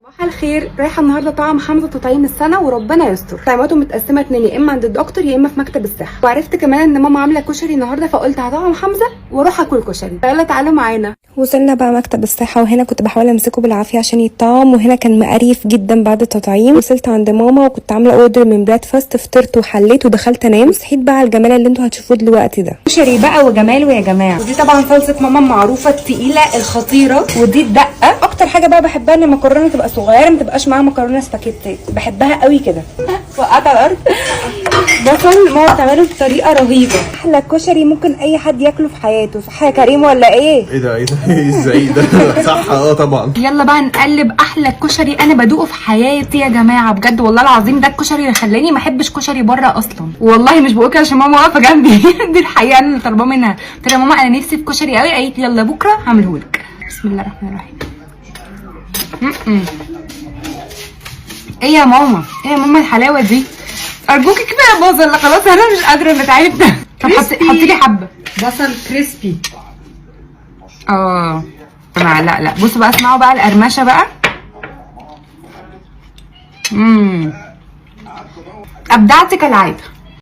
صباح الخير. رايحه النهارده طعم حمزه تطعيم السنه وربنا يستر. طعماته متقسمه 2، يا اما عند الدكتور يا اما في مكتب الصحه. وعرفت كمان ان ماما عامله كشري النهارده، فقلت هطعم حمزه واروح اكل كشري. يلا تعالوا معانا. وصلنا بقى مكتب الصحة، وهنا كنت بحاول امسكه بالعافية عشان يتطعم، وهنا كان مقريف جدا بعد التطعيم. وصلت عند ماما وكنت عاملة اوردر من بريكفاست، فطرت وحليت ودخلت انام، وصحيت بقى على الجمال اللي انتوا هتشوفوه دلوقتي ده. كشري بقى وجماله يا جماعه. ودي طبعا صلصه ماما المعروفه التقيله الخطيره، ودي الدقه. اكتر حاجة بقى بحبها ان المكرونة تبقى صغيرة، ما تبقاش معاها مكرونة سباكيتي، بحبها قوي كده. وقعت على الارض. بصل ماما بتعمله بطريقه رهيبه. احلى كشري ممكن اي حد ياكله في حياته، صح يا كريم ولا ايه؟ ايه ده ايه الزعيق ده؟ صح طبعا. يلا بقى نقلب احلى كشري انا بدوقه في حياتي يا جماعه، بجد والله العظيم ده الكشري اللي خلاني ما احبش كشري بره اصلا. والله مش بقول كده عشان ماما واقفه جنبي. دي الحقيقه انا اللي طالباه منها. قلت لها ماما انا نفسي في كشري قوي، قالت لي يلا بكره هعملهولك. بسم الله الرحمن الرحيم. ايه يا ماما، ايه يا ماما الحلاوه دي؟ ارجوكي كفايه بصل، خلاص انا مش قادره، انا تعبت. طب حطي لي حبه بصل كريسبي. لا بصوا بقى، اسمعوا بقى القرمشه بقى. ابدعت كالعاده.